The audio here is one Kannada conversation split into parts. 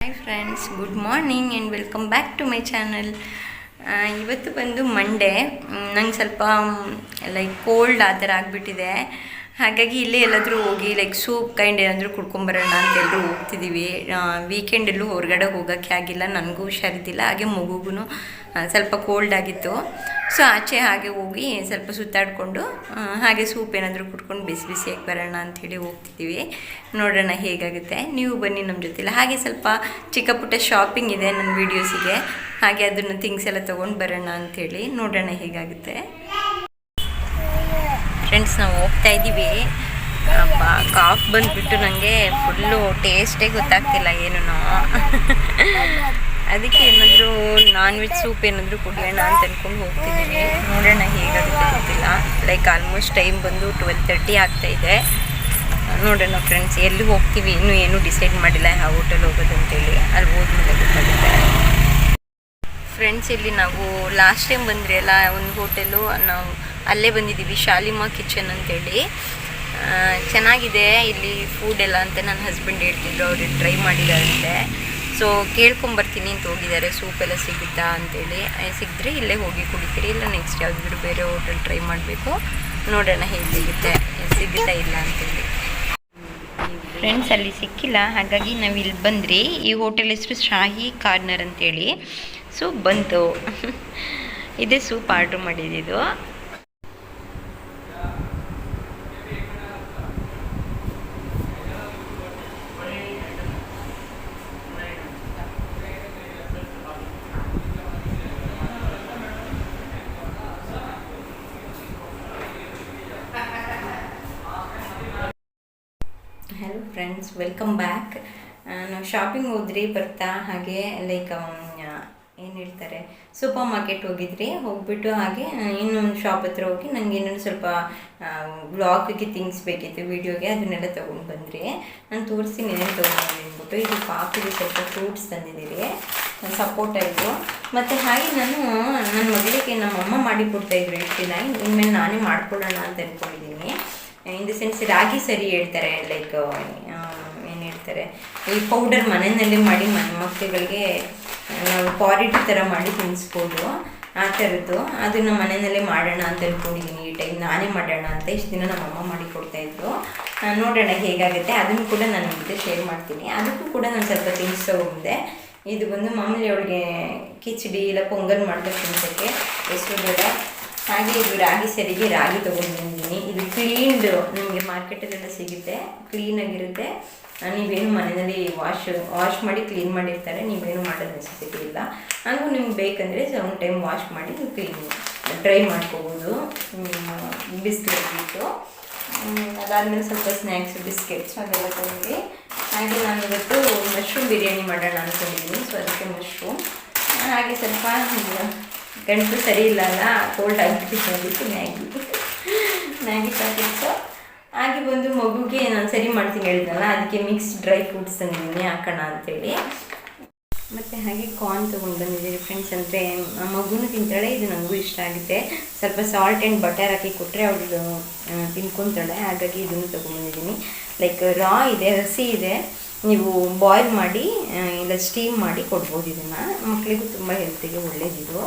Hi friends, good morning and welcome back to my channel. ಇವತ್ತು ಬಂದು ಮಂಡೇ. ನಂಗೆ ಸ್ವಲ್ಪ ಕೋಲ್ಡ್ ಆ ಥರ ಆಗಿಬಿಟ್ಟಿದೆ. ಹಾಗಾಗಿ ಇಲ್ಲೇ ಎಲ್ಲಾದರೂ ಹೋಗಿ ಸೂಪ್ ಕೈಂಡ್ ಏನಾದರೂ ಕುಡ್ಕೊಂಬರೋಣ ಅಂತ ಎಲ್ಲರೂ ಹೋಗ್ತಿದ್ದೀವಿ. ವೀಕೆಂಡಲ್ಲೂ ಹೊರಗಡೆ ಹೋಗೋಕ್ಕೆ ಆಗಿಲ್ಲ, ನನಗೂ ಹುಷಾರಿದ್ದಿಲ್ಲ, ಹಾಗೆ ಮಗುಗೂ ಸ್ವಲ್ಪ ಕೋಲ್ಡ್ ಆಗಿತ್ತು. ಸೊ ಆಚೆ ಹಾಗೆ ಹೋಗಿ ಸ್ವಲ್ಪ ಸುತ್ತಾಡಿಕೊಂಡು ಹಾಗೆ ಸೂಪ್ ಏನಾದರೂ ಕುಡ್ಕೊಂಡು ಬಿಸಿ ಬಿಸಿಯಾಗಿ ಬರೋಣ ಅಂಥೇಳಿ ಹೋಗ್ತಿದ್ದೀವಿ. ನೋಡೋಣ ಹೇಗಾಗುತ್ತೆ. ನೀವು ಬನ್ನಿ ನಮ್ಮ ಜೊತೆಲಿ. ಹಾಗೆ ಸ್ವಲ್ಪ ಚಿಕ್ಕ ಪುಟ್ಟ ಶಾಪಿಂಗ್ ಇದೆ ನನ್ನ ವೀಡಿಯೋಸಿಗೆ, ಹಾಗೆ ಅದನ್ನು ಥಿಂಗ್ಸ್ ಎಲ್ಲ ತೊಗೊಂಡು ಬರೋಣ ಅಂಥೇಳಿ. ನೋಡೋಣ ಹೇಗಾಗುತ್ತೆ. ಫ್ರೆಂಡ್ಸ್, ನಾವು ಹೋಗ್ತಾ ಇದ್ದೀವಿ. ಕಾಫ್ ಬಂದುಬಿಟ್ಟು ನನಗೆ ಫುಲ್ಲು ಟೇಸ್ಟೇ ಗೊತ್ತಾಗ್ತಿಲ್ಲ ಏನೂ. ಅದಕ್ಕೆ ಏನಾದರೂ ನಾನ್ ವೆಜ್ ಸೂಪ್ ಏನಾದರೂ ಕುಡಿಯೋಣ ಅಂತ ಅಂದ್ಕೊಂಡು ಹೋಗ್ತಿದ್ದೀವಿ. ನೋಡೋಣ ಹೇಗಾಗುತ್ತೆ ಗೊತ್ತಿಲ್ಲ. ಆಲ್ಮೋಸ್ಟ್ ಟೈಮ್ ಬಂದು 12:30 ಆಗ್ತಾಯಿದೆ. ನೋಡೋಣ ಫ್ರೆಂಡ್ಸ್, ಎಲ್ಲಿ ಹೋಗ್ತೀವಿ ಇನ್ನೂ ಏನೂ ಡಿಸೈಡ್ ಮಾಡಿಲ್ಲ, ಯಾವ ಹೋಟೆಲ್ ಹೋಗೋದು ಅಂತೇಳಿ. ಅಲ್ಲಿ ಹೋದ್ಮೇಲೆ ಗೊತ್ತಾಗುತ್ತೆ. ಫ್ರೆಂಡ್ಸ್, ಇಲ್ಲಿ ನಾವು ಲಾಸ್ಟ್ ಟೈಮ್ ಬಂದರೆ ಅಲ್ಲ ಒಂದು ಹೋಟೆಲು, ನಾವು ಅಲ್ಲೇ ಬಂದಿದ್ದೀವಿ, ಶಾಲಿಮಾ ಕಿಚನ್ ಅಂತೇಳಿ. ಚೆನ್ನಾಗಿದೆ ಇಲ್ಲಿ ಫುಡ್ ಎಲ್ಲ ಅಂತ ನನ್ನ ಹಸ್ಬೆಂಡ್ ಹೇಳ್ತಿದ್ರು. ಅವರು ಟ್ರೈ ಮಾಡಿದಾರಂತೆ. ಸೊ ಕೇಳ್ಕೊಂಬರ್ತೀನಿ ಅಂತ ಹೋಗಿದ್ದಾರೆ, ಸೂಪ್ ಎಲ್ಲ ಸಿಗುತ್ತಾ ಅಂತೇಳಿ. ಸಿಕ್ಕಿದ್ರೆ ಇಲ್ಲೇ ಹೋಗಿ ಕುಡಿತೀರಿ, ಇಲ್ಲ ನೆಕ್ಸ್ಟ್ ಯಾವುದಾದ್ರೂ ಬೇರೆ ಹೋಟೆಲ್ ಟ್ರೈ ಮಾಡಬೇಕು. ನೋಡೋಣ ಹೇಗೆ ಸಿಗುತ್ತಾ ಇಲ್ಲ ಅಂತೇಳಿ. ಫ್ರೆಂಡ್ಸ್, ಅಲ್ಲಿ ಸಿಕ್ಕಿಲ್ಲ, ಹಾಗಾಗಿ ನಾವು ಇಲ್ಲಿ ಬಂದ್ರಿ. ಈ ಹೋಟೆಲ್ ಹೆಸರು ಶಾಹಿ ಕಾರ್ನರ್ ಅಂತೇಳಿ. ಸೊ ಬಂತು. ಇದೇ ಸೂಪ್ ಆರ್ಡ್ರ್ ಮಾಡಿದ್ದು. Hello friends, welcome back. ನಾವು ಶಾಪಿಂಗ್ ಹೋದ್ರಿ ಬರ್ತಾ, ಹಾಗೆ ಏನು ಹೇಳ್ತಾರೆ, ಸೂಪರ್ ಮಾರ್ಕೆಟ್ ಹೋಗಿದ್ರಿ. ಹೋಗ್ಬಿಟ್ಟು ಹಾಗೆ ಇನ್ನೊಂದು ಶಾಪ್ ಹತ್ರ ಹೋಗಿ ನನಗೆ ಇನ್ನೊಂದು ಸ್ವಲ್ಪ ವ್ಲಾಗಿಗೆ ಥಿಂಗ್ಸ್ ಬೇಕಿತ್ತು, ವೀಡಿಯೋಗೆ, ಅದನ್ನೆಲ್ಲ ತೊಗೊಂಡು ಬಂದ್ರಿ. ನಾನು ತೋರಿಸ್ತೀನಿ ಏನೇನು ತೊಗೊಂಡು ಅಂದ್ಬಿಟ್ಟು. ಇದು ಪಾಪಿಗೆ ಸ್ವಲ್ಪ ಫ್ರೂಟ್ಸ್ ತಂದಿದ್ದೀರಿ, ಸಪೋಟ ಇದು. ಮತ್ತು ಹಾಗೆ ನಾನು ನನ್ನ ಮಗಳಿಗೆ ನಮ್ಮಮ್ಮ ಮಾಡಿ ಕೊಡ್ತಾಯಿದ್ರು ಇಷ್ಟು ದಿನ. ಇನ್ಮೇಲೆ ನಾನೇ ಮಾಡ್ಕೊಳ್ಳೋಣ ಅಂತ ಅಂದ್ಕೊಂಡಿದ್ದೀನಿ. ಇನ್ ದ ಸೆನ್ಸ್ ರಾಗಿ ಸರಿ ಹೇಳ್ತಾರೆ, ಏನು ಹೇಳ್ತಾರೆ, ಈ ಪೌಡರ್ ಮನೆಯಲ್ಲೇ ಮಾಡಿ ಮಕ್ಕಳುಗಳಿಗೆ ನಾವು ಪಾರಿಟಿ ಥರ ಮಾಡಿ ತಿನ್ನಿಸ್ಬೋದು, ಆ ಥರದ್ದು. ಅದನ್ನು ಮನೆಯಲ್ಲೇ ಮಾಡೋಣ ಅಂತ ಅಂದ್ಕೊಂಡಿದ್ದೀನಿ. ಈ ಟೈಮ್ ನಾನೇ ಮಾಡೋಣ ಅಂತ ಇಷ್ಟು ದಿನ ನಮ್ಮಮ್ಮ ಮಾಡಿ ಕೊಡ್ತಾಯಿದ್ರು. ನೋಡೋಣ ಹೇಗಾಗುತ್ತೆ. ಅದನ್ನು ಕೂಡ ನಾನು ಜೊತೆ ಶೇರ್ ಮಾಡ್ತೀನಿ. ಅದಕ್ಕೂ ಕೂಡ ನಾನು ಸ್ವಲ್ಪ ಥಿಂಗ್ಸ್ ತೊಗೊಂಡೆ. ಇದು ಬಂದು ಮಾಮೂಲಿ ಅವಳಿಗೆ ಕಿಚಡಿ ಇಲ್ಲ ಪೊಂಗಲ್ ಮಾಡ್ಬೇಕು ತಿನ್ಸೋಕ್ಕೆ, ಹೆಸರು ಬೇಡ. ಹಾಗೆ ಇದು ರಾಗಿ ಸರಿಗೆ ರಾಗಿ ತೊಗೊಂಡು ಬಂದಿದ್ದೀನಿ. ಇದು ಕ್ಲೀನ್ಡ್, ನಿಮಗೆ ಮಾರ್ಕೆಟಲ್ಲೆಲ್ಲ ಸಿಗುತ್ತೆ, ಕ್ಲೀನಾಗಿರುತ್ತೆ. ನೀವೇನು ಮನೆಯಲ್ಲಿ ವಾಶ್ ಮಾಡಿ ಕ್ಲೀನ್ ಮಾಡಿರ್ತಾರೆ, ನೀವೇನು ಮಾಡೋದು ನೆಸೆಸಿಟಿ ಇಲ್ಲ. ಹಾಗೂ ನಿಮ್ಗೆ ಬೇಕಂದರೆ ಒಂದು ಟೈಮ್ ವಾಶ್ ಮಾಡಿ ನೀವು ಡ್ರೈ ಮಾಡ್ಕೋಬೋದು. ಬಿಸ್ಕೆಟ್ ಬಿಟ್ಟು ಅದಾದಮೇಲೆ ಸ್ವಲ್ಪ ಸ್ನ್ಯಾಕ್ಸ್, ಬಿಸ್ಕೆಟ್ಸ್ ಅದೆಲ್ಲ ತೊಗೊಂಡು. ಹಾಗೆ ನಾನು ಇವತ್ತು ಮಶ್ರೂಮ್ ಬಿರಿಯಾನಿ ಮಾಡೋಣ ಅಂದ್ಕೊಂಡಿದ್ದೀನಿ. ಸೊ ಅದಕ್ಕೆ ಮಶ್ರೂಮ್, ಹಾಗೆ ಸ್ವಲ್ಪ ಗಂಟು ಸರಿ ಇಲ್ಲ ಅಲ್ಲ, ಕೋಲ್ಡ್ ಆಗಿಬಿಟ್ಟು ಅದಕ್ಕೆ ಮ್ಯಾಗಿ ಪ್ಯಾಕೆಟ್ಸು. ಹಾಗೆ ಬಂದು ಮಗುಗೆ ನಾನು ಸರಿ ಮಾಡ್ತೀನಿ ಹೇಳಿದ್ನಲ್ಲ, ಅದಕ್ಕೆ ಮಿಕ್ಸ್ ಡ್ರೈ ಫ್ರೂಟ್ಸ್ ತಂದಿದ್ದೀನಿ ಹಾಕೋಣ ಅಂಥೇಳಿ. ಮತ್ತು ಹಾಗೆ ಕಾರ್ನ್ ತೊಗೊಂಡು ಬಂದಿದ್ದೀನಿ ಫ್ರೆಂಡ್ಸ್. ಅಂದರೆ ಮಗುನೂ ತಿಂತಾಳೆ, ಇದು ನನಗೂ ಇಷ್ಟ ಆಗುತ್ತೆ. ಸ್ವಲ್ಪ ಸಾಲ್ಟ್ ಆ್ಯಂಡ್ ಬಟರ್ ಹಾಕಿ ಕೊಟ್ಟರೆ ಅವಳು ತಿನ್ಕೊತಾಳೆ. ಹಾಗಾಗಿ ಇದನ್ನು ತೊಗೊಂಡ್ಬಂದಿದ್ದೀನಿ. ರಾ ಇದೆ, ಹಸಿ ಇದೆ. ನೀವು ಬಾಯ್ಲ್ ಮಾಡಿ ಇಲ್ಲ ಸ್ಟೀಮ್ ಮಾಡಿ ಕೊಡ್ಬೋದು. ಇದನ್ನು ಮಕ್ಕಳಿಗೂ ತುಂಬ ಹೆಲ್ತಿಗೆ ಒಳ್ಳೆಯದಿದು.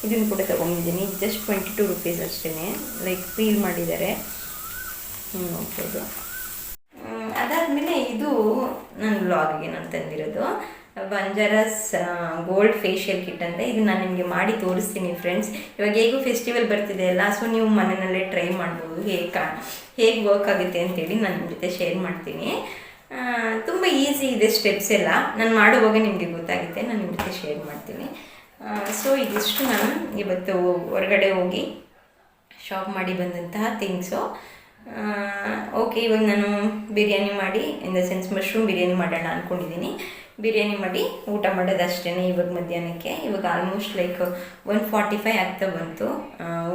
ಇದನ್ನು ಕೂಡ ತೊಗೊಂಡಿದ್ದೀನಿ. ಜಸ್ಟ್ 22 ರೂಪೀಸ್ ಅಷ್ಟೇ. ಪೀಲ್ ಮಾಡಿದ್ದಾರೆ, ನೋಡ್ಬೋದು. ಅದಾದಮೇಲೆ ಇದು ನನ್ನ ವ್ಲಾಗಿಗೆ ನಾನು ತಂದಿರೋದು ಬಂಜಾರಾಸ್ ಗೋಲ್ಡ್ ಫೇಶಿಯಲ್ ಕಿಟ್ ಅಂತ. ಇದು ನಾನು ನಿಮಗೆ ಮಾಡಿ ತೋರಿಸ್ತೀನಿ ಫ್ರೆಂಡ್ಸ್. ಇವಾಗ ಹೇಗೂ ಫೆಸ್ಟಿವಲ್ ಬರ್ತಿದೆ ಅಲ್ಲ, ಸೊ ನೀವು ಮನೆಯಲ್ಲೇ ಟ್ರೈ ಮಾಡ್ಬೋದು ಹೇಗೆ ವರ್ಕ್ ಆಗುತ್ತೆ ಅಂತೇಳಿ ನಾನು ನಿಮ್ಮ ಜೊತೆ ಶೇರ್ ಮಾಡ್ತೀನಿ. ತುಂಬ ಈಸಿ ಇದೆ ಸ್ಟೆಪ್ಸ್ ಎಲ್ಲ. ನಾನು ಮಾಡುವಾಗ ನಿಮಗೆ ಗೊತ್ತಾಗುತ್ತೆ, ನಾನು ನಿಮ್ಮ ಜೊತೆ ಶೇರ್ ಮಾಡ್ತೀನಿ. ಸೊ ಇದಿಷ್ಟು ನಾನು ಇವತ್ತು ಹೊರಗಡೆ ಹೋಗಿ ಶಾಪ್ ಮಾಡಿ ಬಂದಂತಹ ಥಿಂಗ್ಸು. ಓಕೆ, ಇವಾಗ ನಾನು ಬಿರಿಯಾನಿ ಮಾಡಿ, in the sense mushroom biryani ಮಾಡೋಣ ಅಂದ್ಕೊಂಡಿದ್ದೀನಿ. ಬಿರಿಯಾನಿ ಮಾಡಿ ಊಟ ಮಾಡೋದಷ್ಟೇ ಇವಾಗ ಮಧ್ಯಾಹ್ನಕ್ಕೆ. ಇವಾಗ ಆಲ್ಮೋಸ್ಟ್ 1:45 ಆಗ್ತಾ ಬಂತು.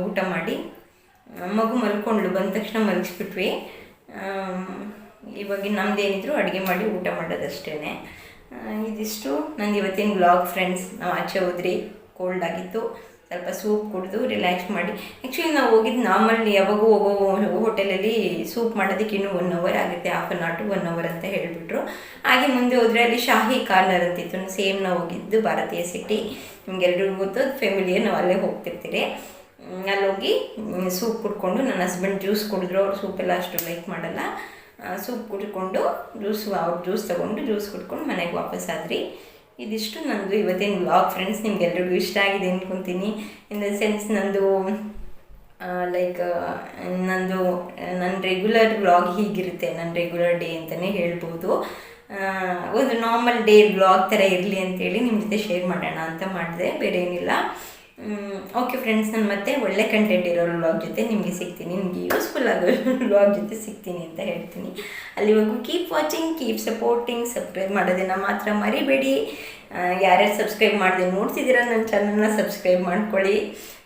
ಊಟ ಮಾಡಿ ಮಗು ಮಲ್ಕೊಂಡ್ಳು, ಬಂದ ತಕ್ಷಣ ಮಲಗಿಸ್ಬಿಟ್ವಿ. ಇವಾಗ ನಮ್ಮದೇನಿದ್ರು ಅಡುಗೆ ಮಾಡಿ ಊಟ ಮಾಡೋದಷ್ಟೇ. ಇದಿಷ್ಟು ನಂದು ಇವತ್ತಿನ ವ್ಲಾಗ್ ಫ್ರೆಂಡ್ಸ್. ನಾವು ಆಚೆ ಹೋದ್ರಿ, ಕೋಲ್ಡ್ ಆಗಿತ್ತು, ಸ್ವಲ್ಪ ಸೂಪ್ ಕುಡಿದು ರಿಲ್ಯಾಕ್ಸ್ ಮಾಡಿ. ಆ್ಯಕ್ಚುಲಿ ನಾವು ಹೋಗಿದ್ದು ನಾರ್ಮಲ್ ಯಾವಾಗೂ ಹೋಗೋ ಹೋಟೆಲಲ್ಲಿ ಸೂಪ್ ಮಾಡೋದಕ್ಕೆ ಇನ್ನೂ 1 hour ಆಗುತ್ತೆ, half an hour to 1 hour ಅಂತ ಹೇಳಿಬಿಟ್ರು. ಹಾಗೆ ಮುಂದೆ ಹೋದರೆ ಅಲ್ಲಿ ಶಾಹಿ ಕಾರ್ನರ್ ಅಂತಿತ್ತು, ಸೇಮ್ ನಾವು ಹೋಗಿದ್ದು ಭಾರತೀಯ ಸಿಟಿ, ನಿಮ್ಗೆಲ್ರಿಗೂ ಗೊತ್ತು, ಫ್ಯಾಮಿಲಿಯೇ ನಾವು ಅಲ್ಲೇ ಹೋಗ್ತಿರ್ತೀರಿ. ಅಲ್ಲೋಗಿ ಸೂಪ್ ಕುಡ್ಕೊಂಡು, ನನ್ನ ಹಸ್ಬೆಂಡ್ ಜ್ಯೂಸ್ ಕುಡಿದ್ರು, ಅವ್ರು ಸೂಪೆಲ್ಲ ಅಷ್ಟು ಲೈಕ್ ಮಾಡಲ್ಲ. ಸೂಪ್ ಕುಡ್ಕೊಂಡು ಅವ್ರು ಜ್ಯೂಸ್ ತೊಗೊಂಡು ಜ್ಯೂಸ್ ಕುಡ್ಕೊಂಡು ಮನೆಗೆ ವಾಪಸ್ ಆದ್ರಿ. ಇದಿಷ್ಟು ನಂದು ಇವತ್ತಿನ ವ್ಲಾಗ್ ಫ್ರೆಂಡ್ಸ್. ನಿಮ್ಗೆಲ್ರಿಗೂ ಇಷ್ಟ ಆಗಿದೆ ಅಂದ್ಕೊತೀನಿ. ಇನ್ ದ ಸೆನ್ಸ್ ನಂದು ಲೈಕ್ ನನ್ನ ರೆಗ್ಯುಲರ್ ವ್ಲಾಗ್ ಹೀಗಿರುತ್ತೆ, ನನ್ನ ರೆಗ್ಯುಲರ್ ಡೇ ಅಂತಲೇ ಹೇಳ್ಬೋದು. ಒಂದು ನಾರ್ಮಲ್ ಡೇ ವ್ಲಾಗ್ ಥರ ಇರಲಿ ಅಂತೇಳಿ ನಿಮ್ಮ ಜೊತೆ ಶೇರ್ ಮಾಡೋಣ ಅಂತ ಮಾಡಿದೆ, ಬೇರೆ ಏನಿಲ್ಲ. ಓಕೆ ಫ್ರೆಂಡ್ಸ್, ನಾನು ಮತ್ತೆ ಒಳ್ಳೆ ಕಂಟೆಂಟ್ ಇರೋ ವ್ಲಾಗ್ ಜೊತೆ ನಿಮಗೆ ಸಿಗ್ತೀನಿ, ನಿಮಗೆ ಯೂಸ್ಫುಲ್ ಆಗೋ ವ್ಲಾಗ್ ಜೊತೆ ಸಿಗ್ತೀನಿ ಅಂತ ಹೇಳ್ತೀನಿ. ಅಲ್ಲಿವರೆಗೂ keep watching, keep supporting, subscribe ಮಾಡೋದನ್ನು ಮಾತ್ರ ಮರಿಬೇಡಿ. ಯಾರ್ಯಾರು ಸಬ್ಸ್ಕ್ರೈಬ್ ಮಾಡದೆ ನೋಡ್ತಿದ್ದೀರಾ ನನ್ನ ಚಾನಲ್ನ ಸಬ್ಸ್ಕ್ರೈಬ್ ಮಾಡ್ಕೊಳ್ಳಿ.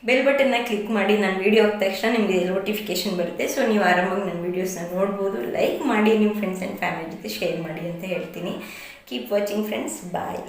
ಬೆಲ್ ಬಟನ್ನ ಕ್ಲಿಕ್ ಮಾಡಿ, ನಾನು ವೀಡಿಯೋ ಹಾಕಿದ ತಕ್ಷಣ ನಿಮಗೆ ನೋಟಿಫಿಕೇಷನ್ ಬರುತ್ತೆ. ಸೊ ನೀವು ಆರಾಮಾಗಿ ನನ್ನ ವೀಡಿಯೋಸ್ನ ನೋಡ್ಬೋದು. ಲೈಕ್ ಮಾಡಿ, ನಿಮ್ಮ ಫ್ರೆಂಡ್ಸ್ ಆ್ಯಂಡ್ ಫ್ಯಾಮಿಲಿ ಜೊತೆ ಶೇರ್ ಮಾಡಿ ಅಂತ ಹೇಳ್ತೀನಿ. ಕೀಪ್ ವಾಚಿಂಗ್ ಫ್ರೆಂಡ್ಸ್, ಬಾಯ್.